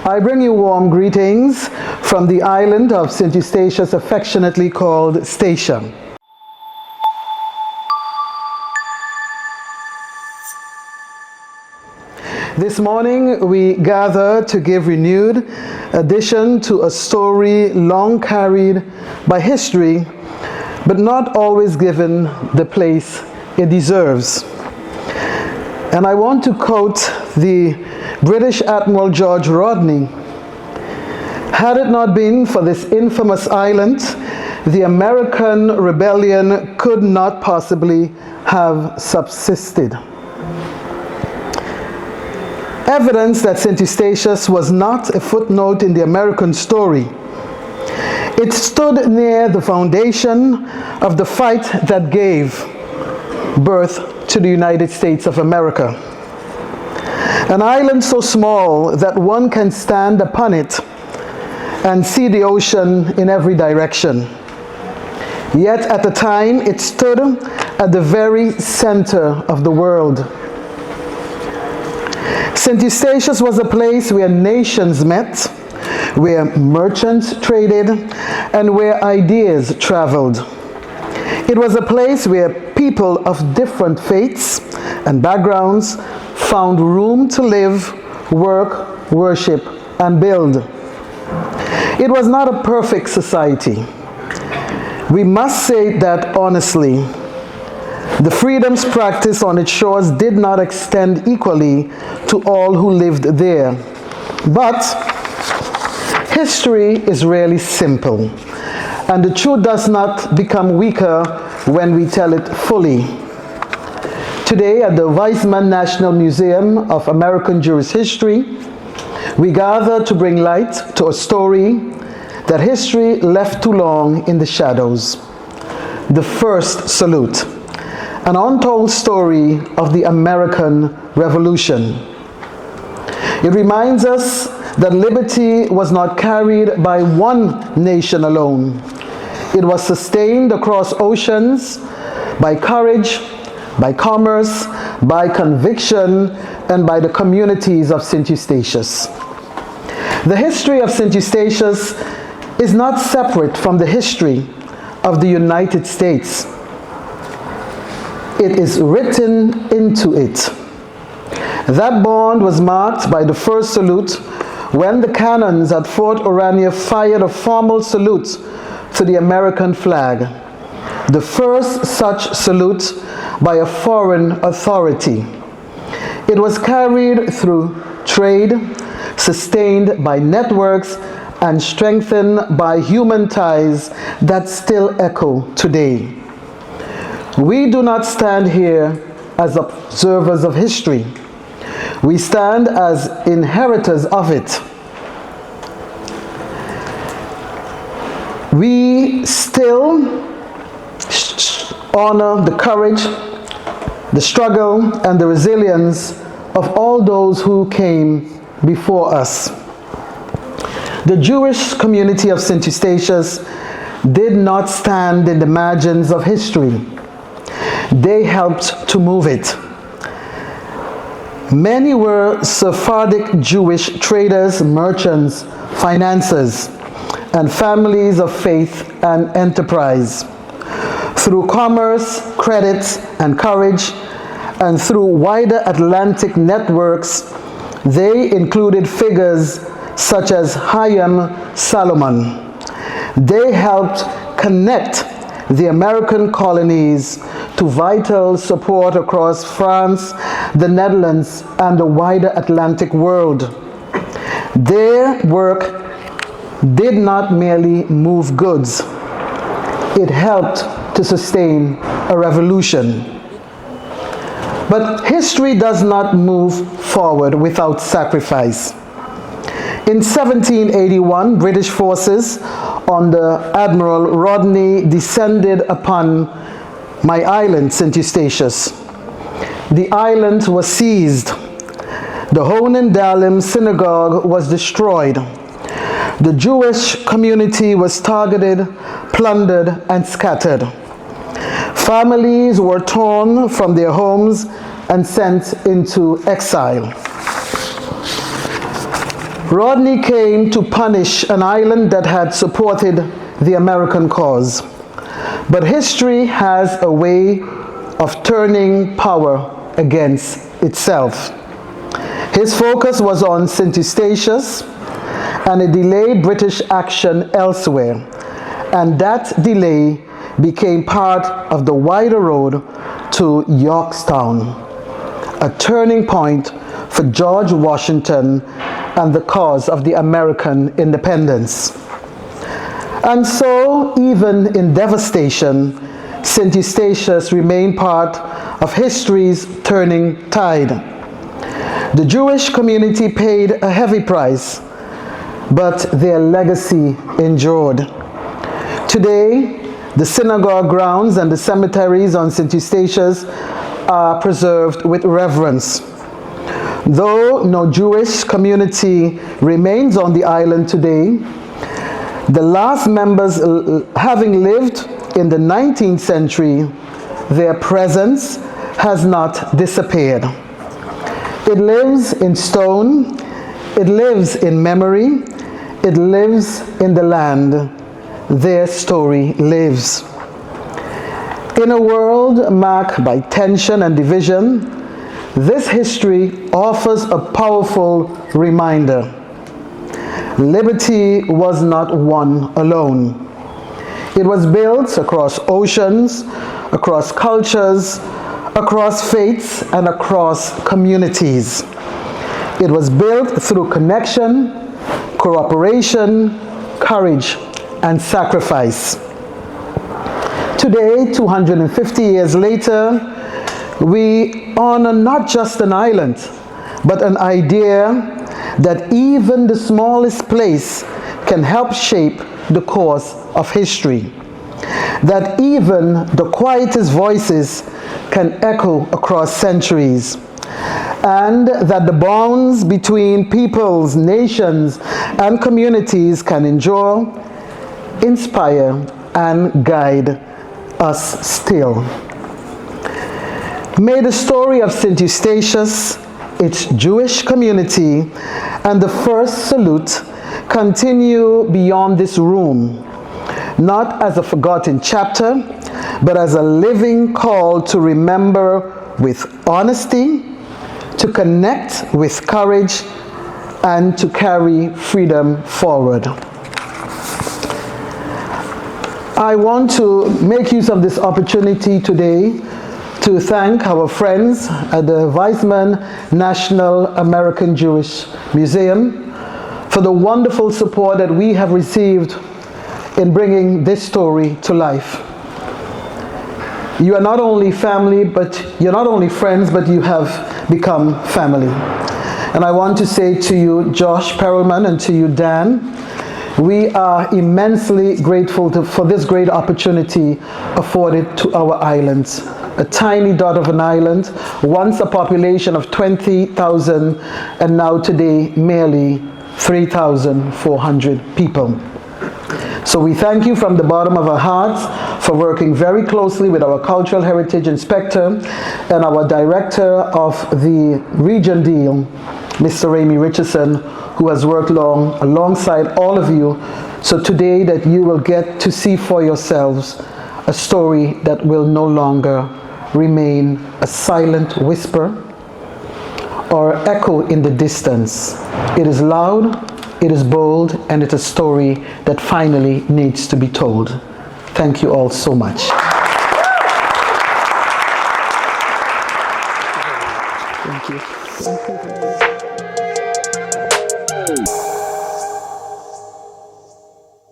I bring you warm greetings from the island of St. Eustatius, affectionately called Statia. This morning we gather to give renewed addition to a story long carried by history, but not always given the place it deserves. And I want to quote the British Admiral George Rodney. Had it not been for this infamous island, the American rebellion could not possibly have subsisted. Evidence that St. Eustatius was not a footnote in the American story. It stood near the foundation of the fight that gave birth to the United States of America. An island so small that one can stand upon it and see the ocean in every direction. Yet at the time it stood at the very center of the world. St. Eustatius was a place where nations met, where merchants traded, and where ideas traveled. It was a place where people of different faiths and backgrounds found room to live, work, worship, and build. It was not a perfect society. We must say that honestly. The freedoms practiced on its shores did not extend equally to all who lived there. But history is really simple, and the truth does not become weaker when we tell it fully. Today at the Weitzman National Museum of American Jewish History, we gather to bring light to a story that history left too long in the shadows. The first salute, an untold story of the American Revolution. It reminds us that liberty was not carried by one nation alone. It was sustained across oceans by courage, by commerce, by conviction, and by the communities of St. Eustatius. The history of St. Eustatius is not separate from the history of the United States. It is written into it. That bond was marked by the first salute when the cannons at Fort Orania fired a formal salute to the American flag, the first such salute by a foreign authority. It was carried through trade, sustained by networks, and strengthened by human ties that still echo today. We do not stand here as observers of history. We stand as inheritors of it. We still honor the courage, the struggle, and the resilience of all those who came before us. The Jewish community of St. Eustatius did not stand in the margins of history. They helped to move it. Many were Sephardic Jewish traders, merchants, financiers, and families of faith and enterprise. Through commerce, credit, and courage, and through wider Atlantic networks, they included figures such as Chaim Salomon. They helped connect the American colonies to vital support across France, the Netherlands, and the wider Atlantic world. Their work did not merely move goods. It helped to sustain a revolution. But history does not move forward without sacrifice. In 1781, British forces under Admiral Rodney descended upon my island, St. Eustatius. The island was seized. The Honen Dalim synagogue was destroyed. The Jewish community was targeted, plundered, and scattered. Families were torn from their homes and sent into exile. Rodney came to punish an island that had supported the American cause. But history has a way of turning power against itself. His focus was on St. Eustatius, and it delayed British action elsewhere, and that delay became part of the wider road to Yorktown, a turning point for George Washington and the cause of the American independence. And so, even in devastation, St. Eustatius remained part of history's turning tide. The Jewish community paid a heavy price, but their legacy endured. Today, the synagogue grounds and the cemeteries on St. Eustatius are preserved with reverence. Though no Jewish community remains on the island today, the last members having lived in the 19th century, their presence has not disappeared. It lives in stone, it lives in memory, it lives in the land. Their story lives. In a world marked by tension and division, this history offers a powerful reminder. Liberty was not won alone. It was built across oceans, across cultures, across faiths, and across communities. It was built through connection, cooperation, courage, and sacrifice. Today, 250 years later, we honor not just an island, but an idea that even the smallest place can help shape the course of history. That even the quietest voices can echo across centuries. And that the bonds between peoples, nations, and communities can endure, inspire, and guide us still. May the story of St. Eustatius, its Jewish community, and the first salute continue beyond this room, not as a forgotten chapter, but as a living call to remember with honesty, to connect with courage, and to carry freedom forward. I want to make use of this opportunity today to thank our friends at the Weitzman National American Jewish Museum for the wonderful support that we have received in bringing this story to life. You are not only family, but you're not only friends, but you have become family. And I want to say to you, Josh Perelman, and to you, Dan, we are immensely grateful for this great opportunity afforded to our islands. A tiny dot of an island, once a population of 20,000, and now today merely 3,400 people. So we thank you from the bottom of our hearts for working very closely with our Cultural Heritage Inspector and our Director of the Region Deal, Mr. Amy Richardson, who has worked alongside all of you, so today that you will get to see for yourselves a story that will no longer remain a silent whisper or echo in the distance. It is loud, it is bold, and it's a story that finally needs to be told. Thank you all so much. Thank you.